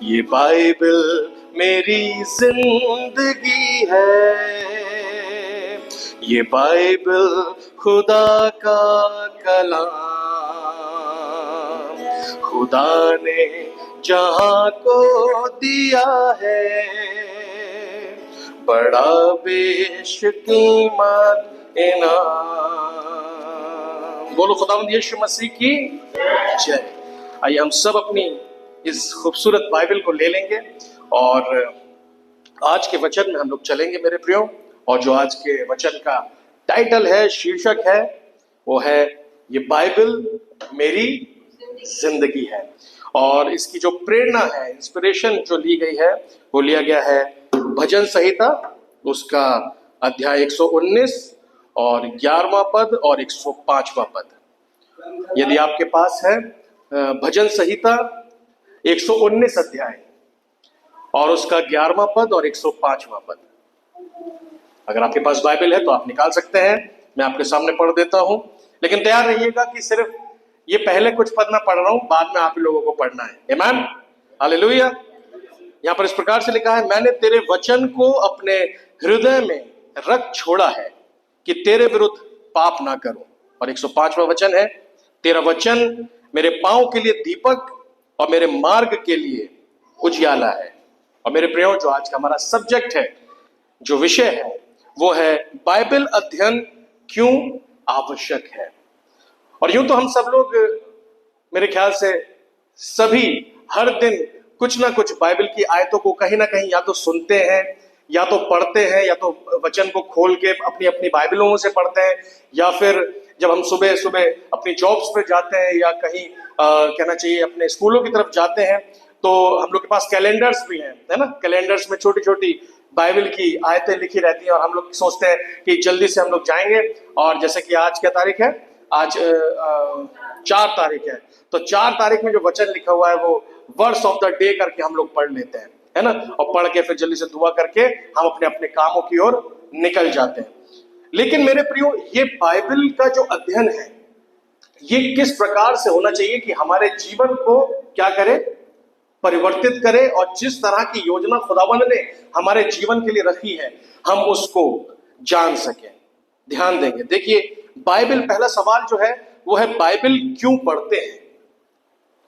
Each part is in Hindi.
ये बाइबल मेरी जिंदगी है, ये बाइबल खुदा का कलाम, खुदा ने जहां को दिया है, बड़ा बेशकीमत इनाम। बोलो खुदावंद यीशु मसीह की जय। आइए हम सब अपनी इस खूबसूरत बाइबल को ले लेंगे और आज के वचन में हम लोग चलेंगे मेरे प्रियो। और जो आज के वचन का टाइटल है, शीर्षक है, वो है ये बाइबल मेरी जिंदगी है। और इसकी जो प्रेरणा है, इंस्पिरेशन जो ली गई है, वो लिया गया है भजन संहिता, उसका अध्याय 119 और 11वां पद और 105वां पद। यदि आपके पास है भजन संहिता 119 अध्याय और उसका 11वां पद और 105वां पद, अगर आपके पास बाइबल है तो आप निकाल सकते हैं, मैं आपके सामने पढ़ देता हूं। लेकिन तैयार रहिएगा कि सिर्फ ये पहले कुछ पद मैं पढ़ रहा हूं, बाद में आप लोगों को पढ़ना है। आमीन, हालेलुया। यहां पर इस प्रकार से लिखा है, मैंने तेरे वचन को अपने हृदय में रख छोड़ा है कि तेरे विरुद्ध पाप ना करूं। और 105वां वचन है, तेरा वचन मेरे पांव के लिए दीपक और मेरे मार्ग के लिए उजियाला है। और मेरे प्रियो, जो आज का हमारा सब्जेक्ट है, जो विषय है, वो है बाइबल अध्ययन क्यों आवश्यक है। और यूं तो हम सब लोग मेरे ख्याल से सभी हर दिन कुछ ना कुछ बाइबल की आयतों को कहीं ना कहीं या तो सुनते हैं, या तो पढ़ते हैं, या तो वचन को खोल के अपनी अपनी बाइबलों से पढ़ते हैं, या फिर जब हम सुबह सुबह अपनी जॉब्स पे जाते हैं या कहीं कहना चाहिए अपने स्कूलों की तरफ जाते हैं, तो हम लोग के पास कैलेंडर्स भी हैं, है ना। कैलेंडर्स में छोटी छोटी बाइबल की आयतें लिखी रहती हैं और हम लोग सोचते हैं कि जल्दी से हम लोग जाएंगे। और जैसे कि आज क्या तारीख है, आज 4 तारीख है, तो 4 तारीख में जो वचन लिखा हुआ है वो वर्स ऑफ द डे करके हम लोग पढ़ लेते हैं, है ना। और पढ़ के फिर जल्दी से दुआ करके हम अपने अपने कामों की ओर निकल जाते हैं। लेकिन मेरे प्रियो, ये बाइबल का जो अध्ययन है, ये किस प्रकार से होना चाहिए कि हमारे जीवन को क्या करे, परिवर्तित करे, और जिस तरह की योजना खुदावंद ने हमारे जीवन के लिए रखी है, हम उसको जान सकें, ध्यान देंगे। देखिए, बाइबल, पहला सवाल जो है वो है बाइबल क्यों पढ़ते हैं।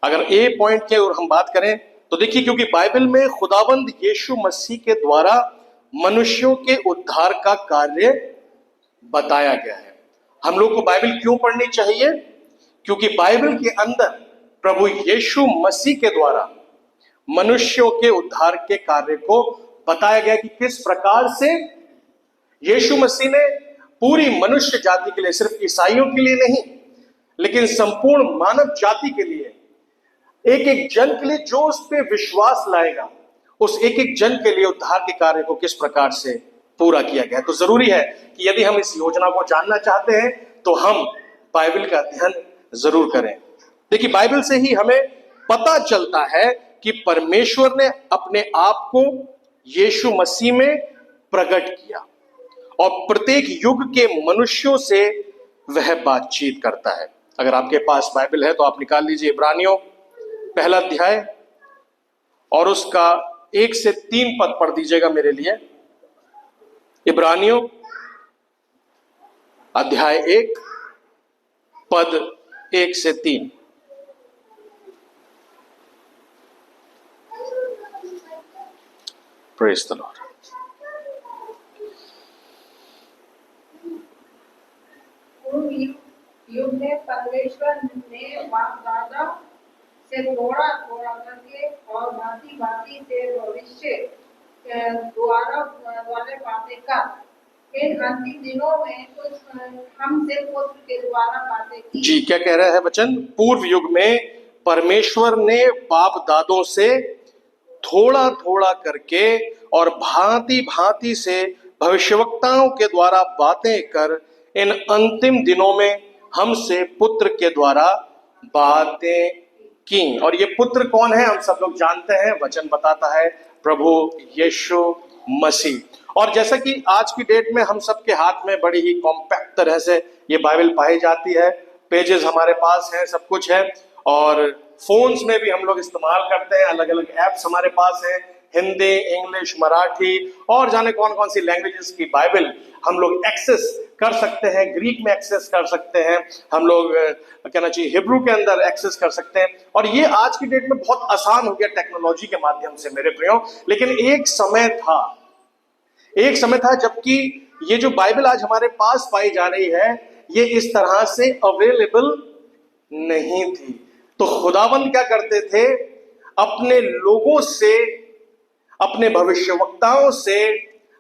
अगर ए पॉइंट की ओर हम बात करें तो देखिए, क्योंकि बाइबल में खुदावंद यीशु मसीह के द्वारा मनुष्यों के उद्धार का कार्य बताया गया है। हम लोग को बाइबल क्यों पढ़नी चाहिए? क्योंकि बाइबल के अंदर प्रभु यीशु मसीह के द्वारा मनुष्यों के उद्धार के कार्य को बताया गया कि किस प्रकार से यीशु मसीह ने पूरी मनुष्य जाति के लिए, सिर्फ ईसाइयों के लिए नहीं, लेकिन संपूर्ण मानव जाति के लिए, एक एक जन के लिए जो उस पर विश्वास लाएगा, उस एक एक जन के लिए उद्धार के कार्य को किस प्रकार से पूरा किया गया। तो जरूरी है कि यदि हम इस योजना को जानना चाहते हैं तो हम बाइबल का अध्ययन जरूर करें। देखिए, बाइबल से ही हमें पता चलता है कि परमेश्वर ने अपने आप को यीशु मसीह में प्रकट किया और प्रत्येक युग के मनुष्यों से वह बातचीत करता है। अगर आपके पास बाइबल है तो आप निकाल लीजिए इब्रानियों पहला अध्याय और उसका 1 से 3 पद पढ़ दीजिएगा मेरे लिए। इब्रानियों अध्याय 1 पद 1 से 3। Praise the Lord. युग में परमेश्वर ने बाप-दादा से थोड़ा थोड़ा करके और भांति भांति से भविष्य द्वारा बातें कर इन अंतिम दिनों में कुछ हमसे पुत्र के द्वारा बातें की। जी, क्या कह रहा है वचन? पूर्व युग में परमेश्वर ने बाप दादों से थोड़ा थोड़ा करके और भांति भांति से भविष्यवक्ताओं के द्वारा बातें कर इन अंतिम दिनों में हमसे पुत्र के द्वारा बातें की। और ये पुत्र कौन है? हम सब लोग जानते हैं, वचन बताता है, प्रभु यीशु मसीह। और जैसा कि आज की डेट में हम सब के हाथ में बड़ी ही कॉम्पैक्ट तरह से ये बाइबल पाई जाती है, पेजेस हमारे पास हैं, सब कुछ है, और फोन्स में भी हम लोग इस्तेमाल करते हैं, अलग अलग ऐप्स हमारे पास हैं, हिंदी, इंग्लिश, मराठी और जाने कौन कौन सी लैंग्वेजेस की बाइबल हम लोग एक्सेस कर सकते हैं, ग्रीक में एक्सेस कर सकते हैं, हम लोग कहना चाहिए हिब्रू के अंदर एक्सेस कर सकते हैं। और ये आज की डेट में बहुत आसान हो गया टेक्नोलॉजी के माध्यम से मेरे प्रियो। लेकिन एक समय था जबकि ये जो बाइबल आज हमारे पास पाई जा रही है ये इस तरह से अवेलेबल नहीं थी। तो खुदावंद क्या करते थे, अपने लोगों से, अपने भविष्यवक्ताओं से,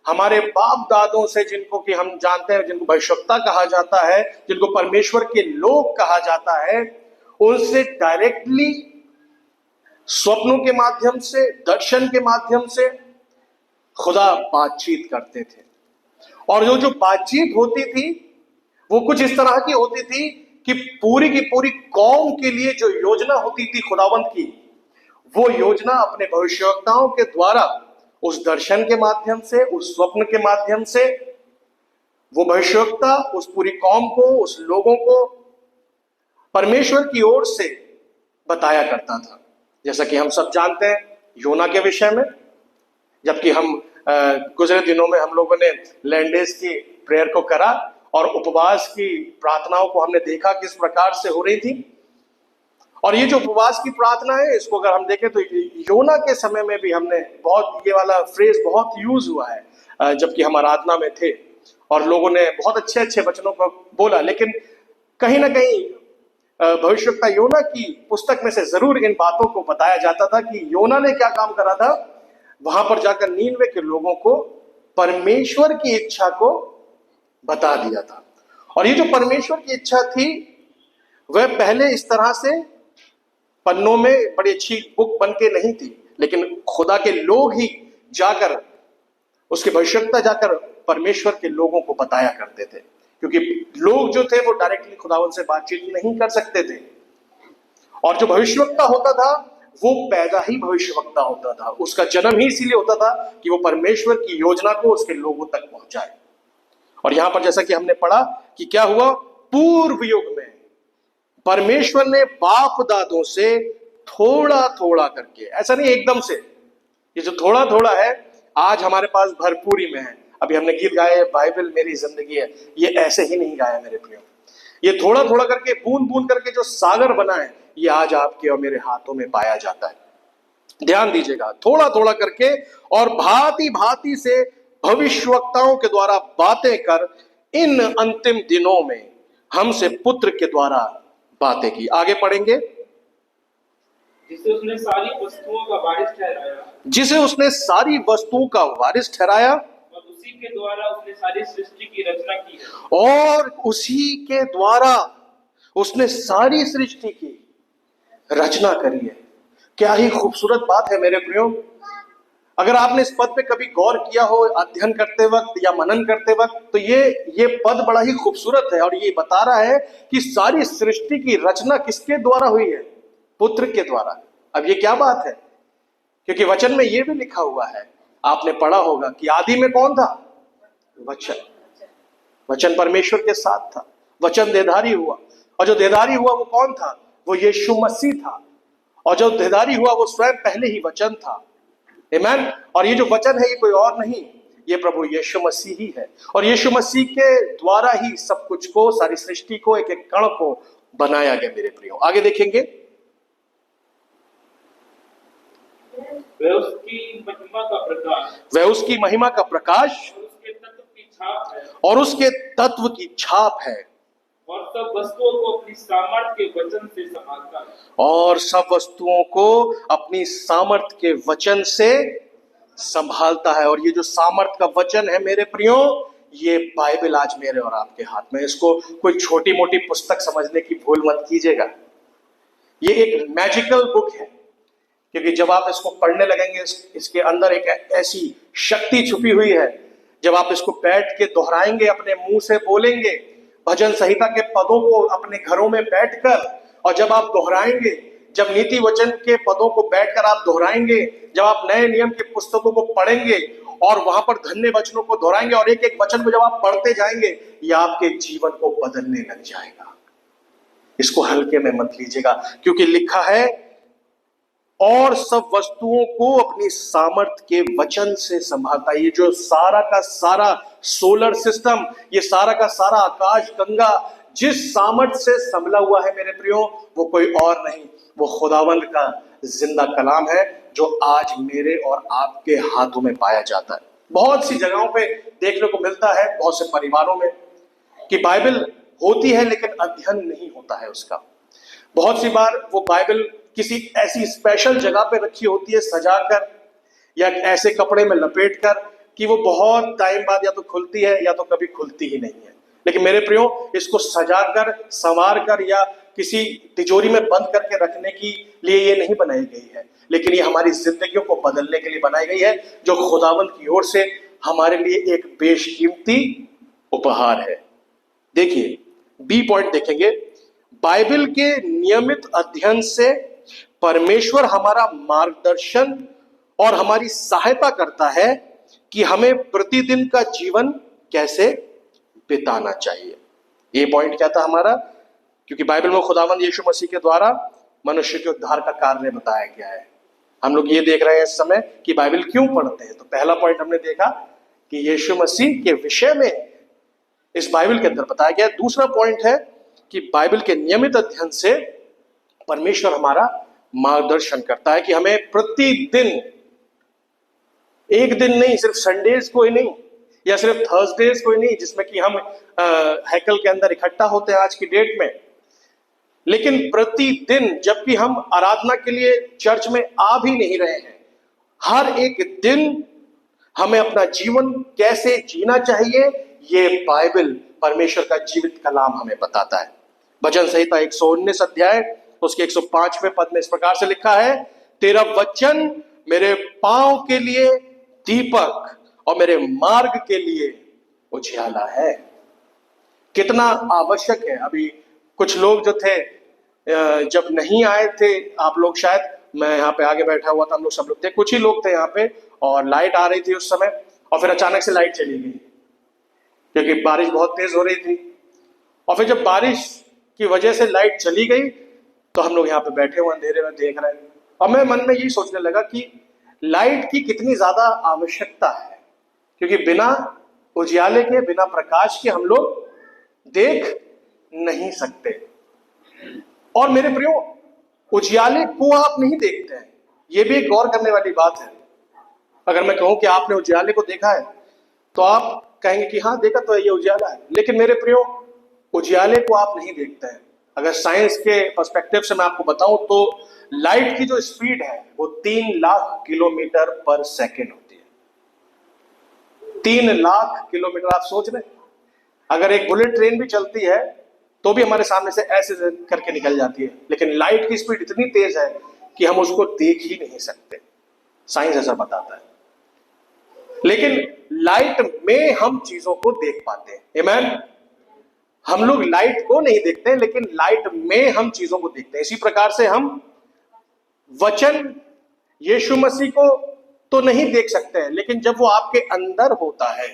हमारे बाप दादों से, जिनको कि हम जानते हैं, जिनको भविष्यवक्ता कहा जाता है, जिनको परमेश्वर के लोग कहा जाता है, उनसे डायरेक्टली स्वप्नों के माध्यम से, दर्शन के माध्यम से खुदा बातचीत करते थे। और जो बातचीत होती थी वो कुछ इस तरह की होती थी कि पूरी की पूरी कौम के लिए जो योजना होती थी खुदावंत की, वो योजना अपने भविष्यवक्ताओं के द्वारा उस दर्शन के माध्यम से, उस स्वप्न के माध्यम से, वो भविष्यवक्ता उस पूरी कौम को, उस लोगों को परमेश्वर की ओर से बताया करता था। जैसा कि हम सब जानते हैं योना के विषय में, जबकि हम गुजरे दिनों में हम लोगों ने लैंडेस की प्रेयर को करा और उपवास की प्रार्थनाओं को हमने देखा किस प्रकार से हो रही थी। और ये जो उपवास की प्रार्थना है, इसको अगर हम देखें तो योना के समय में भी हमने बहुत, ये वाला फ्रेज बहुत यूज हुआ है जबकि हम आराधना में थे और लोगों ने बहुत अच्छे अच्छे वचनों को बोला। लेकिन कहीं ना कहीं भविष्यवक्ता योना की पुस्तक में से जरूर इन बातों को बताया जाता था कि योना ने क्या काम करा था, वहां पर जाकर नीनवे के लोगों को परमेश्वर की इच्छा को बता दिया था। और ये जो परमेश्वर की इच्छा थी वह पहले इस तरह से पन्नों में बड़ी अच्छी बुक बन के नहीं थी, लेकिन खुदा के लोग ही जाकर, उसके भविष्यवक्ता जाकर परमेश्वर के लोगों को बताया करते थे, क्योंकि लोग जो थे वो डायरेक्टली खुदावन से बातचीत नहीं कर सकते थे। और जो भविष्यवक्ता होता था वो पैदा ही भविष्यवक्ता होता था, उसका जन्म ही इसीलिए होता था कि वो परमेश्वर की योजना को उसके लोगों तक पहुंचाए। और यहां पर जैसा कि हमने पढ़ा कि क्या हुआ, पूर्व युग में परमेश्वर ने बाप दादों से थोड़ा थोड़ा करके, ऐसा नहीं एकदम से, ये जो थोड़ा थोड़ा है आज हमारे पास भरपूरी में है। अभी हमने गीत गाए बाइबल मेरी जिंदगी है, ये ऐसे ही नहीं गाया मेरे प्रियो। ये थोड़ा थोड़ा करके, बूंद बूंद करके जो सागर बना है ये आज आपके और मेरे हाथों में पाया जाता है। ध्यान दीजिएगा, थोड़ा थोड़ा करके और भांति भांति से भविष्यवक्ताओं के द्वारा बातें कर इन अंतिम दिनों में हमसे पुत्र के द्वारा बातें की। आगे पढ़ेंगे। जिसे उसने सारी वस्तुओं का वारिस ठहराया, जिसे उसने सारी वस्तुओं का वारिस ठहराया और उसी के द्वारा उसने सारी सृष्टि की रचना की है। और उसी के द्वारा उसने सारी सृष्टि की रचना करी है। क्या ही खूबसूरत बात है मेरे प्रियो। अगर आपने इस पद पे कभी गौर किया हो अध्ययन करते वक्त या मनन करते वक्त, तो ये पद बड़ा ही खूबसूरत है और ये बता रहा है कि सारी सृष्टि की रचना किसके द्वारा हुई है, पुत्र के द्वारा। अब ये क्या बात है, क्योंकि वचन में ये भी लिखा हुआ है, आपने पढ़ा होगा कि आदि में कौन था, वचन। वचन परमेश्वर के साथ था, वचन देहधारी हुआ, और जो देहधारी हुआ वो कौन था, वो यीशु मसीह था। और जो देहधारी हुआ वो स्वयं पहले ही वचन था। आमीन। और ये जो वचन है ये कोई और नहीं, ये प्रभु यीशु मसीह ही है। और यीशु मसीह के द्वारा ही सब कुछ को, सारी सृष्टि को, एक एक कण को बनाया गया मेरे प्रियो। आगे देखेंगे। वह उसकी महिमा का प्रकाश, वह उसकी महिमा का प्रकाश और उसके तत्व की छाप है, और उसके तत्व की छाप है, और सब वस्तुओं को अपनी सामर्थ्य के वचन से संभालता है। और सब वस्तुओं को अपनी सामर्थ्य के वचन से संभालता है। और ये जो सामर्थ्य का वचन है मेरे प्रियो, ये बाइबल आज मेरे और आपके हाथ में। इसको कोई छोटी मोटी पुस्तक समझने की भूल मत कीजिएगा। ये एक मैजिकल बुक है, क्योंकि जब आप इसको पढ़ने लगेंगे इसके अंदर एक ऐसी शक्ति छुपी हुई है। जब आप इसको बैठ के दोहराएंगे, अपने मुंह से बोलेंगे, भजन संहिता के पदों को अपने घरों में बैठकर, और जब आप दोहराएंगे, जब नीति वचन के पदों को बैठकर आप दोहराएंगे, जब आप नए नियम की पुस्तकों को पढ़ेंगे और वहां पर धन्य वचनों को दोहराएंगे, और एक एक वचन को जब आप पढ़ते जाएंगे, ये आपके जीवन को बदलने लग जाएगा। इसको हल्के में मत लीजिएगा, क्योंकि लिखा है और सब वस्तुओं को अपनी सामर्थ के वचन से संभालता है। ये जो सारा का सारा सोलर सिस्टम, ये सारा का सारा आकाश गंगा जिस सामर्थ से संभला हुआ है मेरे प्रियो, वो कोई और नहीं, वो खुदावंद का जिंदा कलाम है जो आज मेरे और आपके हाथों में पाया जाता है। बहुत सी जगहों पे देखने को मिलता है, बहुत से परिवारों में, कि बाइबल होती है लेकिन अध्ययन नहीं होता है उसका। बहुत सी बार वो बाइबल किसी ऐसी स्पेशल जगह पे रखी होती है सजाकर या ऐसे कपड़े में लपेटकर कि वो बहुत टाइम बाद या तो खुलती है या तो कभी खुलती ही नहीं है। लेकिन मेरे प्रियो, इसको सजाकर, संवार कर या किसी तिजोरी में बंद करके रखने के लिए ये नहीं बनाई गई है, लेकिन ये हमारी जिंदगियों को बदलने के लिए बनाई गई है, जो खुदावंद की ओर से हमारे लिए एक बेशकीमती उपहार है। देखिए, बी पॉइंट देखेंगे, बाइबल के नियमित अध्ययन से परमेश्वर हमारा मार्गदर्शन और हमारी सहायता करता है कि हमें प्रतिदिन का जीवन कैसे बिताना चाहिए। ये पॉइंट क्या था हमारा? क्योंकि बाइबल में खुदावंद यीशु मसीह के द्वारा मनुष्य के उद्धार का कार्य बताया गया है। हम लोग ये देख रहे हैं इस समय कि बाइबल क्यों पढ़ते हैं। तो पहला पॉइंट हमने देखा कि यीशु मसीह के विषय में इस बाइबल के अंदर बताया गया। दूसरा पॉइंट है कि बाइबल के नियमित अध्ययन से परमेश्वर हमारा मार्गदर्शन करता है कि हमें प्रतिदिन, एक दिन नहीं, सिर्फ संडेज को ही नहीं या सिर्फ थर्सडेज को ही नहीं जिसमें कि हम हैकल के अंदर इकट्ठा होते हैं आज की डेट में, लेकिन प्रतिदिन, जबकि हम आराधना के लिए चर्च में आ भी नहीं रहे हैं, हर एक दिन हमें अपना जीवन कैसे जीना चाहिए ये बाइबल, परमेश्वर का जीवित कलाम हमें बताता है। भजन संहिता 119 अध्याय उसके 105वें पद में इस प्रकार से लिखा है, तेरा वचन मेरे पांव के लिए दीपक और मेरे मार्ग के लिए उजियाला है। कितना आवश्यक है। अभी कुछ लोग जो थे, जब नहीं आए थे आप लोग, शायद मैं यहाँ पे आगे बैठा हुआ था, हम लोग सब लोग थे, कुछ ही लोग थे यहाँ पे, और लाइट आ रही थी उस समय, और फिर अचानक से लाइट चली गई क्योंकि बारिश बहुत तेज हो रही थी। और फिर जब बारिश की वजह से लाइट चली गई तो हम लोग यहाँ पे बैठे हुए अंधेरे में देख रहे हैं, और मैं मन में यही सोचने लगा कि लाइट की कितनी ज्यादा आवश्यकता है, क्योंकि बिना उजियाले के, बिना प्रकाश के हम लोग देख नहीं सकते। और मेरे प्रियो, उजियाले को आप नहीं देखते हैं, ये भी एक गौर करने वाली बात है। अगर मैं कहूं कि आपने उजियाले को देखा है तो आप कहेंगे कि हाँ देखा तो है, ये उजियाला है। लेकिन मेरे प्रियो, उजियाले को आप नहीं देखते हैं। अगर साइंस के पर्सपेक्टिव से मैं आपको बताऊं तो लाइट की जो स्पीड है वो 3 लाख किलोमीटर पर सेकेंड होती है। 3 लाख किलोमीटर, आप सोच रहे हैं? अगर एक बुलेट ट्रेन भी चलती है तो भी हमारे सामने से ऐसे करके निकल जाती है, लेकिन लाइट की स्पीड इतनी तेज है कि हम उसको देख ही नहीं सकते। साइंस ऐसा बताता है। लेकिन लाइट में हम चीजों को देख पाते हैं। आमीन। हम लोग लाइट को नहीं देखते, लेकिन लाइट में हम चीजों को देखते हैं। इसी प्रकार से हम वचन यीशु मसीह को तो नहीं देख सकते हैं, लेकिन जब वो आपके अंदर होता है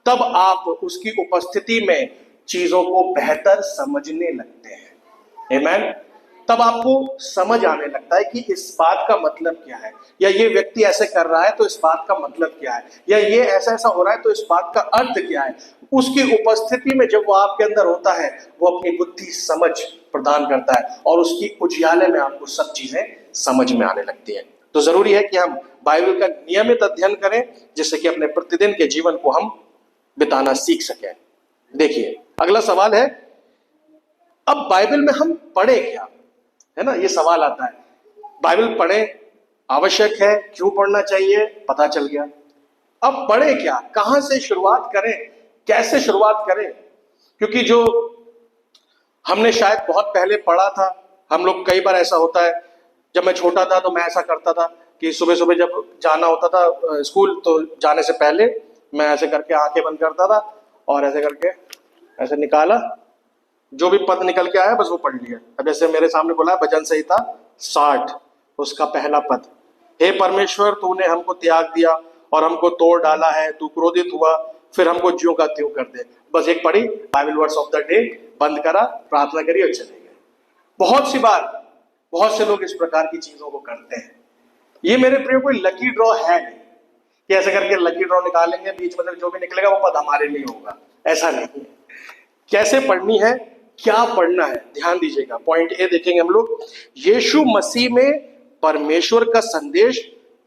तब आप उसकी उपस्थिति में चीजों को बेहतर समझने लगते हैं। आमीन। तब आपको समझ आने लगता है कि इस बात का मतलब क्या है, या ये व्यक्ति ऐसे कर रहा है तो इस बात का मतलब क्या है, या ये ऐसा ऐसा हो रहा है तो इस बात का अर्थ क्या है। उसकी उपस्थिति में जब वो आपके अंदर होता है, वो अपनी बुद्धि समझ प्रदान करता है और उसकी उजियाले में आपको सब चीजें समझ में आने लगती है। तो जरूरी है कि हम बाइबल का नियमित अध्ययन करें, जिससे कि अपने प्रतिदिन के जीवन को हम बिताना सीख सकें। देखिए, अगला सवाल है, अब बाइबल में हम पढ़े क्या, है ना, ये सवाल आता है। बाइबल पढ़े आवश्यक है, क्यों पढ़ना चाहिए, पता चल गया। अब पढ़े क्या, कहां से शुरुआत करें, कैसे शुरुआत करें? क्योंकि जो हमने शायद बहुत पहले पढ़ा था, हम लोग, कई बार ऐसा होता है, जब मैं छोटा था तो मैं ऐसा करता था कि सुबह सुबह जब जाना होता था स्कूल, तो जाने से पहले मैं ऐसे करके आंखें बंद करता था और ऐसे करके ऐसे निकाला, जो भी पद निकल के आया बस वो पढ़ लिया। अब जैसे मेरे सामने बोला है भजन संहिता 60 उसका पहला पद, हे परमेश्वर तूने हमको त्याग दिया और हमको तोड़ डाला है, तू क्रोधित हुआ फिर हमको ज्यों का त्यों कर दे। बस एक पढ़ी, Bible words of the day, बंद करा, प्रार्थना करी और चले गए। बहुत सी बार बहुत से लोग इस प्रकार की चीजों को करते हैं, ये मेरे प्रियो कोई लकी ड्रॉ है नहीं कि ऐसे करके लकी ड्रॉ निकालेंगे, बीच में से जो भी निकलेगा वो पद हमारे लिए होगा, ऐसा नहीं है। कैसे पढ़नी है, क्या पढ़ना है, ध्यान दीजिएगा। पॉइंट ए देखेंगे हम लोग, यीशु मसीह में परमेश्वर का संदेश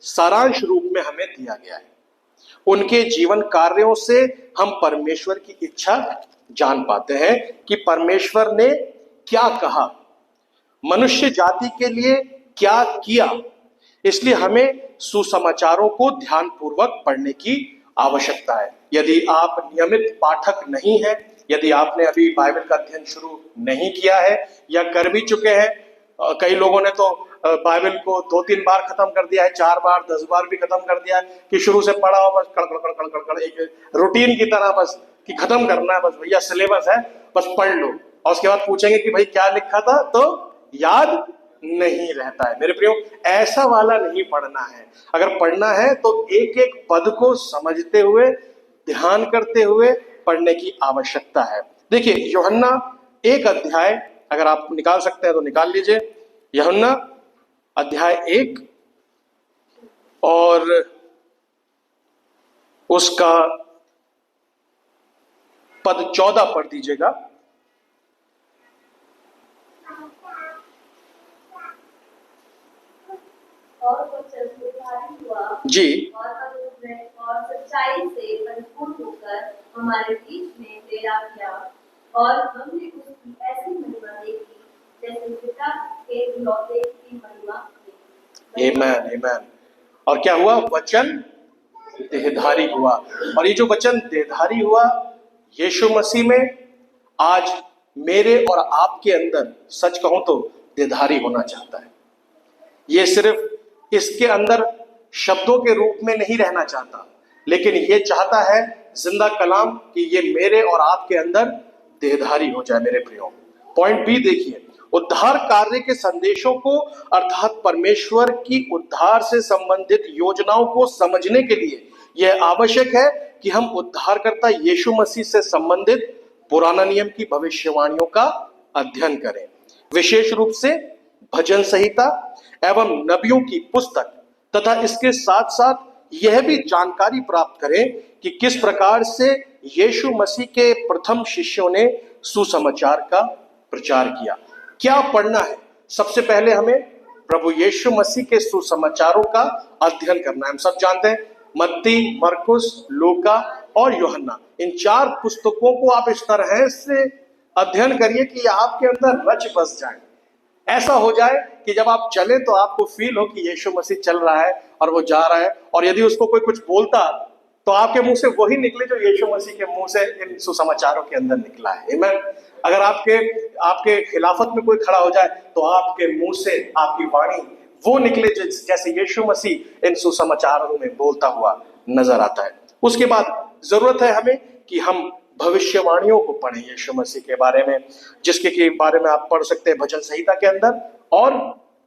सारांश रूप में हमें दिया गया है। उनके जीवन कार्यों से हम परमेश्वर की इच्छा जान पाते हैं कि परमेश्वर ने क्या कहा, मनुष्य जाति के लिए क्या किया। इसलिए हमें सुसमाचारों को ध्यानपूर्वक पढ़ने की आवश्यकता है। यदि आप नियमित पाठक नहीं हैं, यदि आपने अभी बाइबल का अध्ययन शुरू नहीं किया है या कर भी चुके हैं, कई लोगों ने तो बाइबल को 2-3 बार खत्म कर दिया है, 4 बार 10 बार भी खत्म कर दिया है कि शुरू से पढ़ा हो बस कड़ कड़ कड़ कड़ कड़ एक रूटीन की तरह, बस कि खत्म करना है, बस भैया सिलेबस है, बस पढ़ लो। और उसके बाद पूछेंगे कि भाई क्या लिखा था, तो याद नहीं रहता है। मेरे प्रियो, ऐसा वाला नहीं पढ़ना है। अगर पढ़ना है तो एक एक पद को समझते हुए, ध्यान करते हुए पढ़ने की आवश्यकता है। देखिए यूहन्ना 1 अध्याय, अगर आप निकाल सकते हैं तो निकाल लीजिए। यूहन्ना अध्याय 1 और उसका पद 14 पढ़ दीजिएगा। और वो चमत्कारी हुआ जी, और अनुग्रह और सच्चाई से परिपूर्ण होकर हमारे बीच में डेरा किया, और हमने उसकी ऐसी महिमा देखी जैसे पिता के इकलौते की महिमा थी। आमेन आमेन। और क्या हुआ, वचन देहधारी हुआ। और ये जो वचन देहधारी हुआ यीशु मसीह में, आज मेरे और आपके अंदर, सच कहूं तो देहधारी होना चाहता है। ये सिर्फ इसके अंदर शब्दों के रूप में नहीं रहना चाहता, लेकिन ये चाहता है जिंदा कलाम कि ये मेरे और आपके अंदर देहधारी हो जाए। मेरे प्रियो, पॉइंट बी देखिए, उद्धार कार्य के संदेशों को अर्थात परमेश्वर की उद्धार से संबंधित योजनाओं को समझने के लिए यह आवश्यक है कि हम उद्धारकर्ता यीशु मसीह से संबंधित पुराना नियम की भविष्यवाणियों का अध्ययन करें, विशेष रूप से भजन संहिता एवं नबियों की पुस्तक, तथा इसके साथ साथ यह भी जानकारी प्राप्त करें कि किस प्रकार से यीशु मसीह के प्रथम शिष्यों ने सुसमाचार का प्रचार किया। क्या पढ़ना है? सबसे पहले हमें प्रभु यीशु मसीह के सुसमाचारों का अध्ययन करना है। हम सब जानते हैं मत्ती, मरकुस, लूका और यूहन्ना, इन 4 पुस्तकों को आप इस तरह से अध्ययन करिए कि आपके अंदर रच बस जाए। ऐसा हो जाए कि जब आप चले तो आपको फील हो कि यीशु मसीह चल रहा है और वो जा रहा है, और यदि उसको कोई कुछ बोलता तो आपके मुंह से वही निकले जो यीशु मसीह के मुंह से इन सुसमाचारों के अंदर निकला है। आमीन। अगर आपके खिलाफत में कोई खड़ा हो जाए तो आपके मुंह से आपकी वाणी वो निकले जैसे यीशु मसीह इन सुसमाचारों में बोलता हुआ नजर आता है। उसके बाद जरूरत है हमें कि हम भविष्यवाणियों को पढ़ें यीशु मसीह के बारे में, जिसके के बारे में आप पढ़ सकते हैं भजन संहिता के अंदर और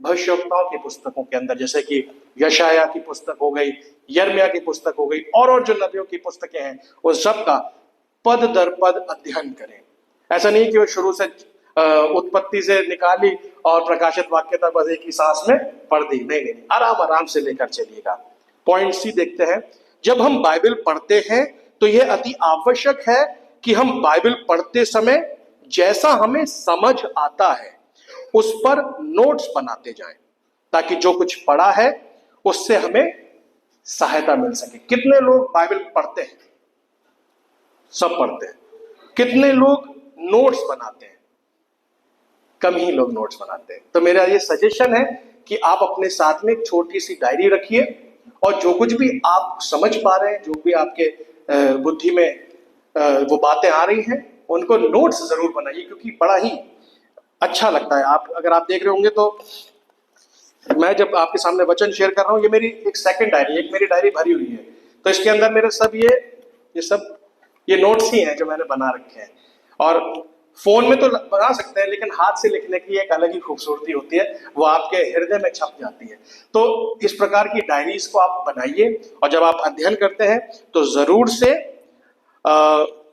भविष्यवक्ताओं की पुस्तकों के अंदर, जैसे कि यशाया की पुस्तक हो गई, यिर्मयाह की पुस्तक हो गई, और जो नबियों की पुस्तकें हैं उस सब का पद दर पद अध्ययन करें। ऐसा नहीं कि वो शुरू से उत्पत्ति से निकाली और प्रकाशित वाक्य तक बस एक ही सांस में पढ़ दी, नहीं नहीं, आराम आराम से लेकर चलिएगा। पॉइंट सी देखते हैं, जब हम बाइबल पढ़ते हैं तो यह अति आवश्यक है कि हम बाइबल पढ़ते समय जैसा हमें समझ आता है उस पर नोट्स बनाते जाएं, ताकि जो कुछ पढ़ा है उससे हमें सहायता मिल सके। कितने लोग बाइबल पढ़ते हैं? सब पढ़ते हैं। कितने लोग नोट्स बनाते हैं? कम ही लोग नोट्स बनाते हैं। तो मेरा ये सजेशन है कि आप अपने साथ में एक छोटी सी डायरी रखिए, और जो कुछ भी आप समझ पा रहे हैं, जो भी आपके बुद्धि में वो बातें आ रही हैं, उनको नोट्स जरूर बनाइए, क्योंकि बड़ा ही अच्छा लगता है। आप अगर आप देख रहे होंगे तो मैं जब आपके सामने वचन शेयर कर रहा हूँ, ये मेरी एक सेकंड डायरी, एक मेरी डायरी भरी हुई है, तो इसके अंदर मेरे सब ये नोट्स ही हैं जो मैंने बना रखे हैं। और फोन में तो बना सकते हैं, लेकिन हाथ से लिखने की एक अलग ही खूबसूरती होती है, वो आपके हृदय में छप जाती है। तो इस प्रकार की डायरीज को आप बनाइए, और जब आप अध्ययन करते हैं तो जरूर से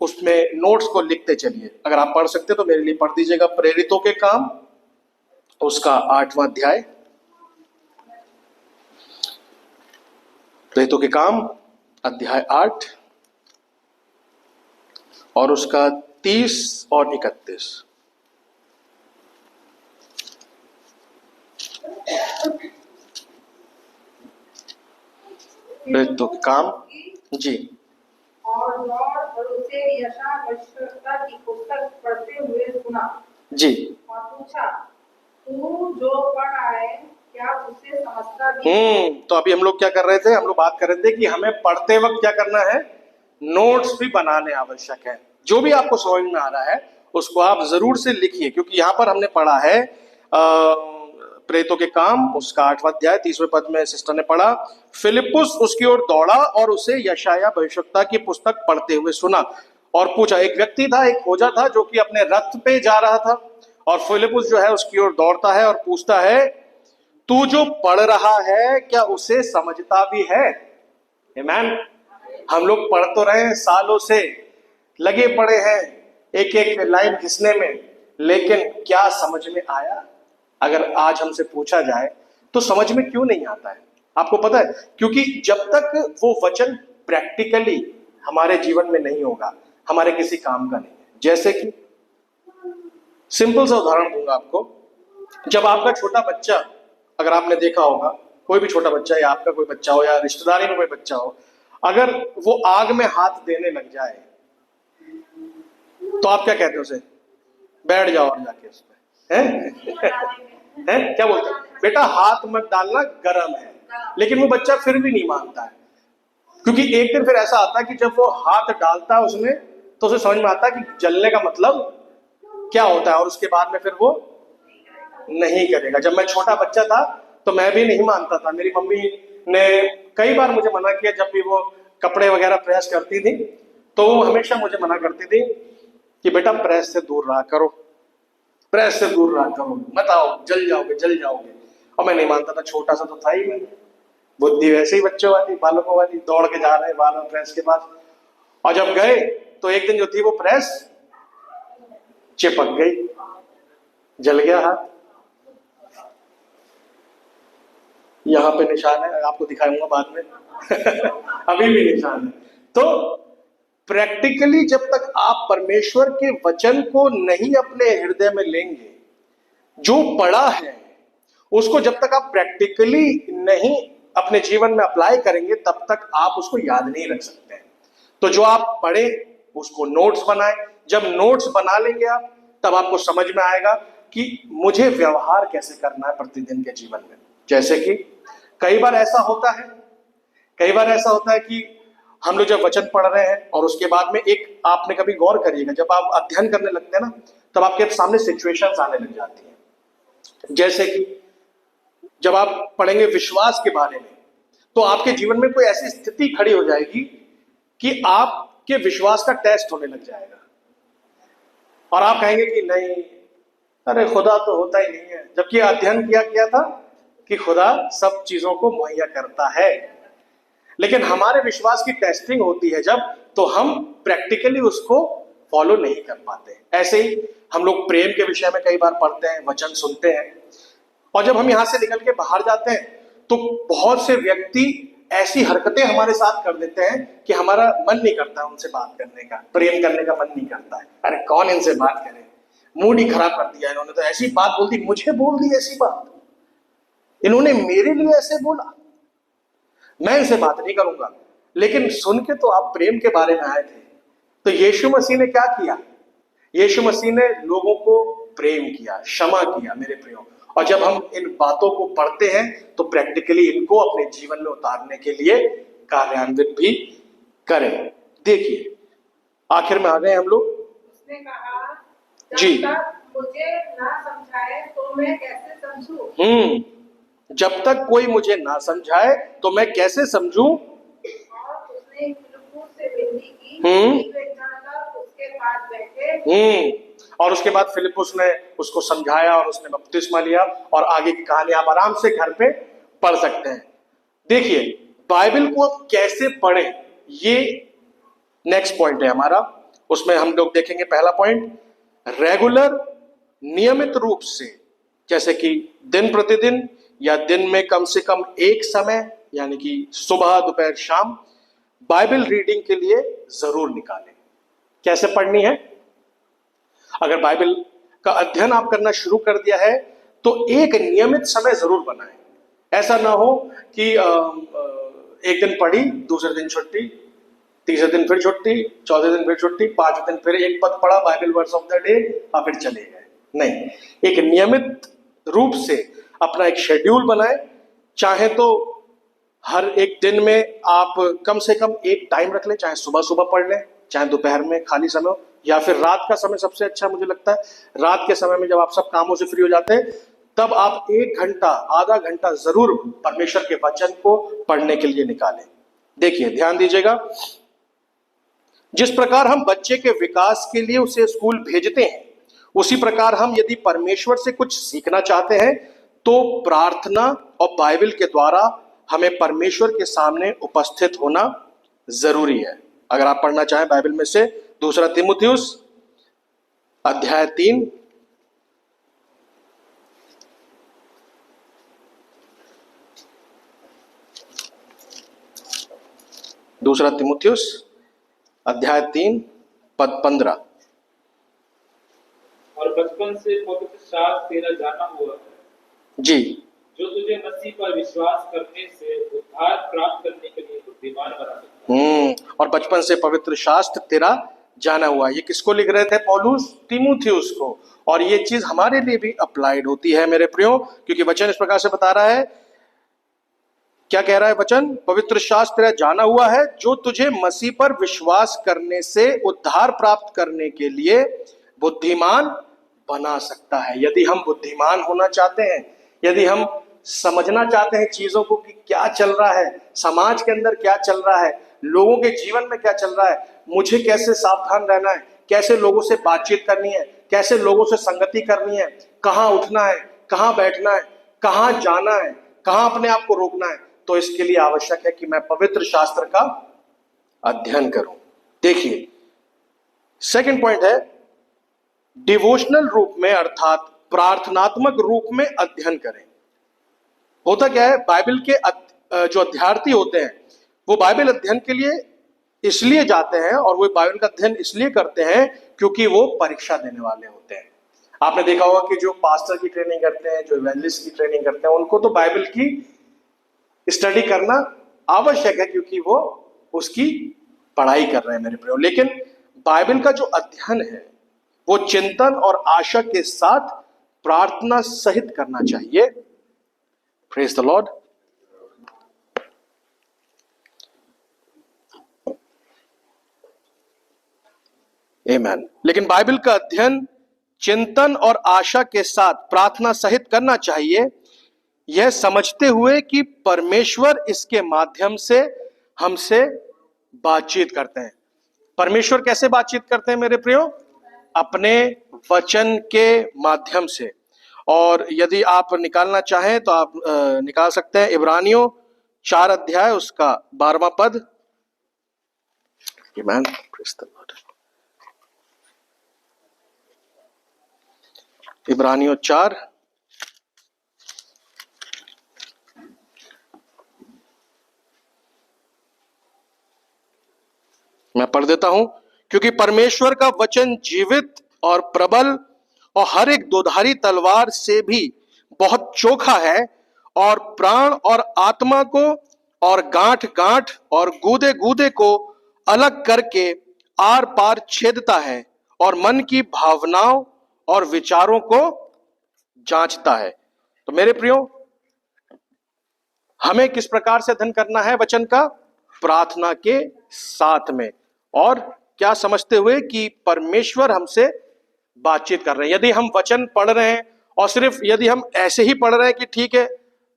उसमें नोट्स को लिखते चलिए। अगर आप पढ़ सकते तो मेरे लिए पढ़ दीजिएगा प्रेरितों के काम, उसका 8वां अध्याय प्रेरितों के काम अध्याय 8 और उसका 30 और 31। प्रेरितों के काम जी। और लौट और उसे यशा भविष्यवक्ता की पुस्तक पढ़ते हुए सुना जी। और पूछा, तू जो पढ़ रहा है क्या उसे समझता भी है? तो अभी हम लोग क्या कर रहे थे, हम लोग बात कर रहे थे कि हमें पढ़ते वक्त क्या करना है, नोट्स भी बनाने आवश्यक है। जो भी आपको समझ में आ रहा है उसको आप जरूर से लिखिए, क्योंकि यहाँ पर हमने पढ़ा है प्रेरितों के काम उसका 8वां अध्याय 30वें पद में सिस्टर ने पढ़ा, फिलिपुस उसकी ओर दौड़ा और उसे यशाया भविष्यवक्ता की पुस्तक पढ़ते हुए सुना और पूछा। एक व्यक्ति था, एक खोजा था जो कि अपने रथ पे जा रहा था, और फिलिपुस जो है उसकी ओर दौड़ता है और पूछता है, तू जो पढ़ रहा है क्या उसे समझता भी है? आमीन। हम लोग पढ़ तो रहे हैं, सालों से लगे पड़े हैं एक एक लाइन घिसने में, लेकिन क्या समझ में आया? अगर आज हमसे पूछा जाए तो समझ में क्यों नहीं आता है? आपको पता है, क्योंकि जब तक वो वचन प्रैक्टिकली हमारे जीवन में नहीं होगा, हमारे किसी काम का नहीं है। जैसे कि सिंपल सा उदाहरण दूंगा आपको। जब आपका छोटा बच्चा, अगर आपने देखा होगा, कोई भी छोटा बच्चा या आपका कोई बच्चा हो या रिश्तेदारी में कोई बच्चा हो, अगर वो आग में हाथ देने लग जाए तो आप क्या कहते हो उसे? बैठ जाओ और जाके उसमें हैं क्या बोलते हैं? बेटा हाथ मत डालना, गरम है। लेकिन वो बच्चा फिर भी नहीं मानता है, क्योंकि एक दिन फिर ऐसा आता है कि जब वो हाथ डालता है उसमें तो उसे समझ में आता है कि जलने का मतलब क्या होता है, और उसके बाद में फिर वो नहीं करेगा। जब मैं छोटा बच्चा था तो मैं भी नहीं मानता था। मेरी मम्मी ने कई बार मुझे मना किया, जब भी वो कपड़े वगैरह प्रेस करती थी तो वो हमेशा मुझे मना करती थी कि बेटा प्रेस से दूर रहा करो, प्रेस से दूर रहा करो, मत आओ, जल जाओगे जल जाओगे। और मैं नहीं मानता था, छोटा सा तो था ही नहीं, बुद्धि वैसे ही बच्चों वाली, बालकों वाली, दौड़ के जा रहे हैं बार प्रेस के पास। और जब गए तो एक दिन जो थी वो प्रेस चिपक गई, जल गया हाथ। यहाँ पे निशान है, आपको दिखाऊंगा बाद में अभी भी निशान है। तो प्रैक्टिकली जब तक आप परमेश्वर के वचन को नहीं अपने हृदय में लेंगे, जो पढ़ा है उसको जब तक आप प्रैक्टिकली नहीं अपने जीवन में अप्लाई करेंगे, तब तक आप उसको याद नहीं रख सकते हैं। तो जो आप पढ़े उसको नोट्स बनाएं। जब नोट्स बना लेंगे आप, तब आपको समझ में आएगा कि मुझे व्यवहार कैसे करना है प्रतिदिन के जीवन में। जैसे कि कई बार ऐसा होता है कि हम लोग जब वचन पढ़ रहे हैं और उसके बाद में एक, आपने कभी गौर करिएगा, जब आप अध्ययन करने लगते हैं ना, तब आपके सामने सिचुएशंस आने लग जाती हैं। जैसे कि जब आप पढ़ेंगे विश्वास के बारे में, तो आपके जीवन में कोई ऐसी स्थिति खड़ी हो जाएगी कि आपके विश्वास का टेस्ट होने लग जाएगा और आप कहेंगे कि नहीं, अरे खुदा तो होता ही नहीं है। जबकि अध्ययन किया था कि खुदा सब चीजों को मुहैया करता है। लेकिन हमारे विश्वास की टेस्टिंग होती है जब, तो हम प्रैक्टिकली उसको फॉलो नहीं कर पाते। ऐसे ही हम लोग प्रेम के विषय में कई बार पढ़ते हैं, वचन सुनते हैं, और जब हम यहां से निकल के बाहर जाते हैं तो बहुत से व्यक्ति ऐसी हरकतें हमारे साथ कर देते हैं कि हमारा मन नहीं करता उनसे बात करने का, प्रेम करने का मन नहीं करता है। अरे कौन इनसे बात करे, मूड ही खराब कर दिया इन्होंने, तो ऐसी बात बोल दी, मुझे बोल दी ऐसी बात, इन्होंने मेरे लिए ऐसे बोला, मैं इनसे बात नहीं करूंगा। लेकिन सुन के तो आप प्रेम के बारे में आए थे। तो यीशु मसीह ने क्या किया? यीशु मसीह ने लोगों को प्रेम किया, क्षमा किया मेरे प्रियो। और जब हम इन बातों को पढ़ते हैं तो प्रैक्टिकली इनको अपने जीवन में उतारने के लिए कार्यान्वित भी करें। देखिए आखिर में आ गए हम लोग। उसने कहा, जी, जब तक मुझे ना समझाए तो मैं कैसे समझूं? जब तक कोई मुझे ना समझाए तो मैं कैसे समझूं? और उसने फिलिप्पुस से विनती की कि वे जाकर उसके पास बैठे। और उसके बाद फिलिप्पुस ने उसको समझाया और उसने बपतिस्मा लिया, और आगे की कहानी आप आराम से घर पे पढ़ सकते हैं। देखिए बाइबल को अब कैसे पढ़ें, ये नेक्स्ट पॉइंट है हमारा। उसमें हम लोग देखेंगे पहला पॉइंट, रेगुलर, नियमित रूप से, जैसे कि दिन प्रतिदिन या दिन में कम से कम एक समय, यानी कि सुबह दोपहर शाम, बाइबल रीडिंग के लिए जरूर निकालें। कैसे पढ़नी है? अगर बाइबल का अध्ययन आप करना शुरू कर दिया है तो एक नियमित समय जरूर बनाएं। ऐसा ना हो कि एक दिन पढ़ी, दूसरे दिन छुट्टी, तीसरे दिन फिर छुट्टी, चौथे दिन फिर छुट्टी, पांचवें दिन फिर एक पद पढ़ा, Bible verse of the day, और फिर चले गए। नहीं, एक नियमित रूप से अपना एक शेड्यूल बनाएं। चाहे तो हर एक दिन में आप कम से कम एक टाइम रख लें, चाहे सुबह सुबह पढ़ लें, चाहे दोपहर में खाली समय हो, या फिर रात का समय सबसे अच्छा मुझे लगता है। रात के समय में जब आप सब कामों से फ्री हो जाते हैं, तब आप 1 घंटा, आधा घंटा जरूर परमेश्वर के वचन को पढ़ने के लिए निकालें। देखिए, ध्यान दीजिएगा, जिस प्रकार हम बच्चे के विकास के लिए उसे स्कूल भेजते हैं, उसी प्रकार हम यदि परमेश्वर से कुछ सीखना चाहते हैं तो प्रार्थना और बाइबल के द्वारा हमें परमेश्वर के सामने उपस्थित होना जरूरी है। अगर आप पढ़ना चाहें बाइबल में से दूसरा तीमुथियुस अध्याय 3, दूसरा तीमुथियुस अध्याय 3 पद 15। और बचपन से पवित्र शास्त्र तेरा जाना हुआ है जी, जो तुझे मसीह पर विश्वास करने से उद्धार प्राप्त करने के लिए बुद्धिमान बना सकता है। और बचपन से पवित्र शास्त्र तेरा जाना हुआ। ये किसको लिख रहे थे पौलुस? तीमुथियुस को। और ये चीज हमारे लिए भी अप्लाइड होती है मेरे प्रियो, क्योंकि वचन इस प्रकार से बता रहा है। क्या कह रहा है वचन? पवित्र शास्त्र तेरा जाना हुआ है जो तुझे मसीह पर विश्वास करने से उद्धार प्राप्त करने के लिए बुद्धिमान बना सकता है। यदि हम बुद्धिमान होना चाहते हैं, यदि हम समझना चाहते हैं चीजों को कि क्या चल रहा है, समाज के अंदर क्या चल रहा है, लोगों के जीवन में क्या चल रहा है, मुझे कैसे सावधान रहना है, कैसे लोगों से बातचीत करनी है, कैसे लोगों से संगति करनी है, कहाँ उठना है, कहाँ बैठना है, कहाँ जाना है, कहाँ अपने आप को रोकना है, तो इसके लिए आवश्यक है कि मैं पवित्र शास्त्र का अध्ययन करूं। देखिए, सेकंड पॉइंट है डिवोशनल रूप में, अर्थात प्रार्थनात्मक रूप में अध्ययन करें। होता क्या है, बाइबल के जो अध्यार्थी होते हैं वो बाइबल अध्ययन के लिए इसलिए जाते हैं और वो बाइबल का अध्ययन इसलिए करते हैं क्योंकि वो परीक्षा देने वाले होते हैं। आपने देखा होगा कि जो पास्टर की ट्रेनिंग करते हैं, जो इवेंजलिस्ट की ट्रेनिंग करते हैं, उनको तो बाइबल की स्टडी करना आवश्यक है क्योंकि वो उसकी पढ़ाई कर रहे हैं मेरे प्रियो। लेकिन बाइबल का जो अध्ययन है वो चिंतन और आशा के साथ प्रार्थना सहित करना चाहिए। Praise the Lord. आमीन। लेकिन बाइबल का अध्ययन चिंतन और आशा के साथ प्रार्थना सहित करना चाहिए, यह समझते हुए कि परमेश्वर इसके माध्यम से हमसे बातचीत करते हैं। परमेश्वर कैसे बातचीत करते हैं मेरे प्रियो? अपने वचन के माध्यम से। और यदि आप निकालना चाहें तो आप निकाल सकते हैं इब्रानियों 4 अध्याय उसका 12वां पद। आमीन। Praise the Lord. इब्रानियों 4 मैं पढ़ देता हूं। क्योंकि परमेश्वर का वचन जीवित और प्रबल और हर एक दोधारी तलवार से भी बहुत चोखा है और प्राण और आत्मा को और गांठ गांठ और गूदे गूदे को अलग करके आर पार छेदता है और मन की भावनाओं और विचारों को जांचता है। तो मेरे प्रियो, हमें किस प्रकार से अध्ययन करना है वचन का? प्रार्थना के साथ में, और क्या समझते हुए कि परमेश्वर हमसे बातचीत कर रहे हैं। यदि हम वचन पढ़ रहे हैं और सिर्फ यदि हम ऐसे ही पढ़ रहे हैं कि ठीक है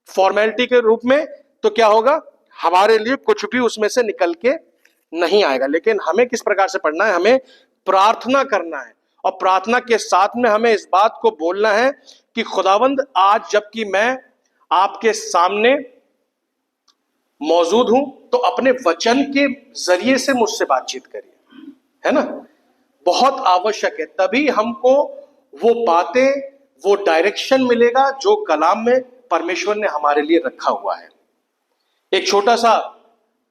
फॉर्मेलिटी के रूप में, तो क्या होगा? हमारे लिए कुछ भी उसमें से निकल के नहीं आएगा। लेकिन हमें किस प्रकार से पढ़ना है? हमें प्रार्थना करना है, और प्रार्थना के साथ में हमें इस बात को बोलना है कि खुदावंद, आज जबकि मैं आपके सामने मौजूद हूं तो अपने वचन के जरिए से मुझसे बातचीत करिए, है ना? बहुत आवश्यक है। तभी हमको वो बातें, वो डायरेक्शन मिलेगा जो कलाम में परमेश्वर ने हमारे लिए रखा हुआ है। एक छोटा सा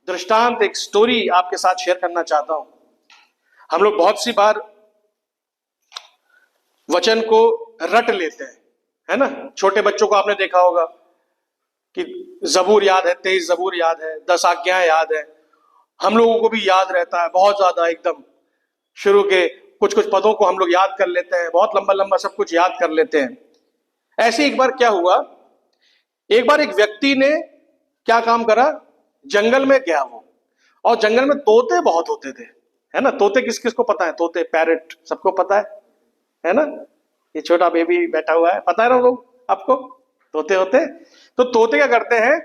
दृष्टांत, एक स्टोरी आपके साथ शेयर करना चाहता हूं। हम लोग बहुत सी बार वचन को रट लेते हैं, है ना। छोटे बच्चों को आपने देखा होगा कि जबूर याद है, 23 जबूर याद है, 10 आज्ञाएं याद है। हम लोगों को भी याद रहता है बहुत ज्यादा, एकदम शुरू के कुछ कुछ पदों को हम लोग याद कर लेते हैं, बहुत लंबा लंबा सब कुछ याद कर लेते हैं। ऐसे एक बार क्या हुआ, एक बार एक व्यक्ति ने क्या काम करा, जंगल में गया वो, और जंगल में तोते बहुत होते थे, है ना। तोते किस किस को पता है, तोते पैरट सबको पता है ना। ये छोटा बेबी बैठा हुआ है, पता है ना लोग आपको, तोते होते। तो तोते क्या करते हैं,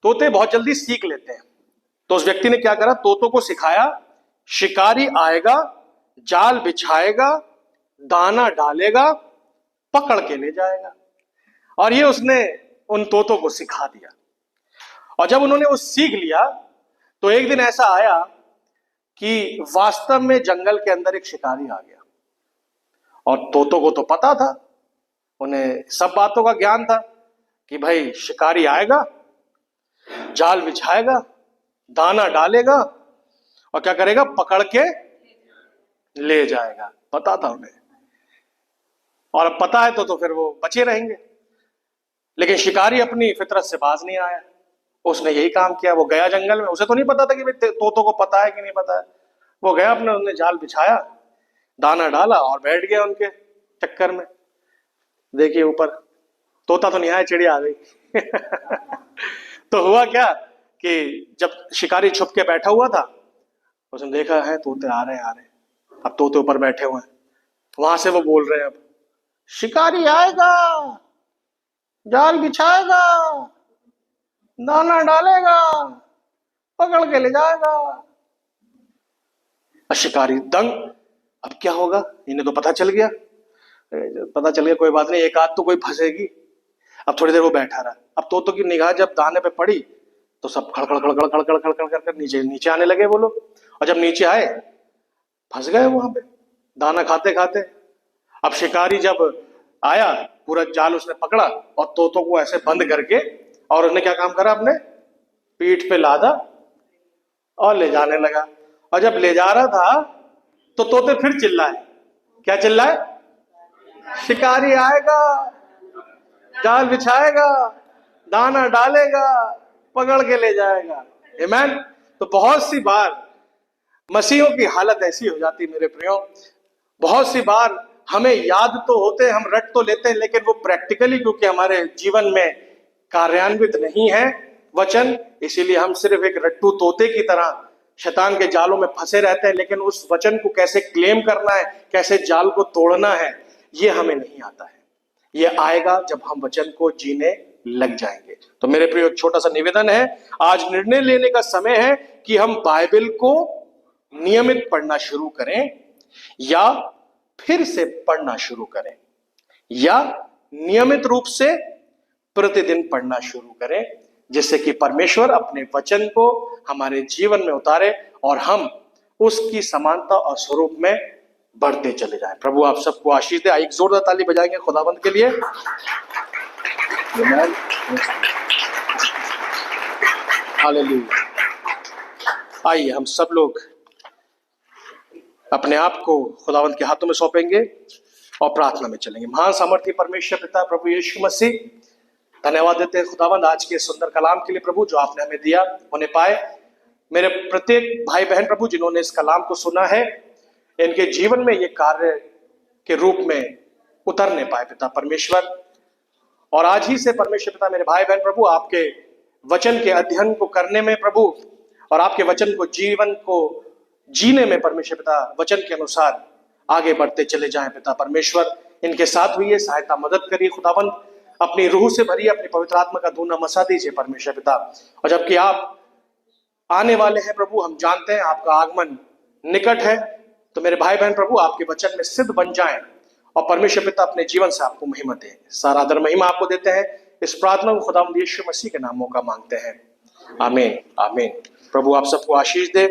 तोते बहुत जल्दी सीख लेते हैं। तो उस व्यक्ति ने क्या करा, तोतों को सिखाया, शिकारी आएगा, जाल बिछाएगा, दाना डालेगा, पकड़ के ले जाएगा। और ये उसने उन तोतों को सिखा दिया। और जब उन्होंने वो सीख लिया तो एक दिन ऐसा आया कि वास्तव में जंगल के अंदर एक शिकारी आ गया। और तोतों को तो पता था, उन्हें सब बातों का ज्ञान था कि भाई शिकारी आएगा, जाल बिछाएगा, दाना डालेगा और क्या करेगा, पकड़ के ले जाएगा। पता था उन्हें, और अब पता है तो फिर वो बचे रहेंगे। लेकिन शिकारी अपनी फितरत से बाज नहीं आया, उसने यही काम किया। वो गया जंगल में, उसे तो नहीं पता था कि भाई तोतों को पता है कि नहीं पता है। वो गया अपने, उन्होंने जाल बिछाया, दाना डाला और बैठ गया उनके चक्कर में। देखिए ऊपर तोता तो नहीं आया, चिड़िया आ गई। तो हुआ क्या कि जब शिकारी छुप के बैठा हुआ था, उसने देखा है तोते आ रहे हैं। अब तोते ऊपर बैठे हुए हैं, वहां से वो बोल रहे हैं, अब शिकारी आएगा, जाल बिछाएगा, दाना डालेगा, पकड़ के ले जाएगा। शिकारी दंग, अब क्या होगा, इन्हें तो पता चल गया, कोई बात नहीं, एक आध तो कोई फंसेगी। अब थोड़ी देर वो बैठा रहा। अब तोतों की निगाह जब दाने पे पड़ी तो सब खड़खड़ खड़खड़ खड़खड़ खड़खड़ कर नीचे आने लगे वो लोग। और जब नीचे आए, फंस गए वहां पे दाना खाते खाते। अब शिकारी जब आया, पूरा जाल उसने पकड़ा और तोतों को ऐसे बंद करके, और उसने क्या काम करा, अपने पीठ पे लादा और ले जाने लगा। और जब ले जा रहा था तो तोते फिर चिल्लाए। क्या चिल्लाए, शिकारी आएगा, जाल बिछाएगा, दाना डालेगा, पकड़ के ले जाएगा। आमीन। तो बहुत सी बार मसीहों की हालत ऐसी हो जाती मेरे प्रियो, बहुत सी बार हमें याद तो होते हैं, हम रट तो लेते हैं, लेकिन वो प्रैक्टिकली क्योंकि हमारे जीवन में कार्यान्वित नहीं है वचन, इसीलिए हम सिर्फ एक रट्टू तोते की तरह शैतान के जालों में फंसे रहते हैं। लेकिन उस वचन को कैसे क्लेम करना है, कैसे जाल को तोड़ना है, ये हमें नहीं आता है। ये आएगा जब हम वचन को जीने लग जाएंगे। तो मेरे प्रिय, एक छोटा सा निवेदन है, आज निर्णय लेने का समय है कि हम बाइबल को नियमित पढ़ना शुरू करें या फिर से पढ़ना शुरू करें, या नियमित रूप से प्रतिदिन पढ़ना शुरू करें, जिससे कि परमेश्वर अपने वचन को हमारे जीवन में उतारे और हम उसकी समानता और स्वरूप में बढ़ते चले जाएं। प्रभु आप सबको आशीष दे। एक जोरदार ताली बजाएंगे खुदावंद के लिए। हालेलुया। आइए हम सब लोग अपने आप को खुदावंद के हाथों में सौंपेंगे और प्रार्थना में चलेंगे। महान सामर्थी परमेश्वर पिता प्रभु यीशु मसीह, धन्यवाद देते हैं खुदावंद आज के सुंदर कलाम के लिए प्रभु, जो आपने हमें दिया होने पाए। मेरे प्रत्येक भाई बहन प्रभु जिन्होंने इस कलाम को सुना है, इनके जीवन में ये कार्य के रूप में उतरने पाए पिता परमेश्वर। और आज ही से परमेश्वर पिता मेरे भाई बहन प्रभु आपके वचन के अध्ययन को करने में प्रभु, और आपके वचन को जीवन को जीने में परमेश्वर पिता वचन के अनुसार आगे बढ़ते चले जाएं पिता परमेश्वर। इनके साथ हुई सहायता मदद करिए खुदाबंद, अपनी रूह से भरिए, अपनी पवित्र आत्मा का दूना मसा दीजिए परमेश्वर पिता। और जबकि आप आने वाले हैं प्रभु, हम जानते हैं आपका आगमन निकट है, तो मेरे भाई बहन प्रभु आपके वचन में सिद्ध बन जाएं और परमेश्वर पिता अपने जीवन से आपको महिमा दे। सारा आदर महिमा आपको देते हैं। इस प्रार्थना को खुदावंद यीशु मसीह के नामों का मांगते हैं, आमीन आमीन। प्रभु आप सबको आशीष दे।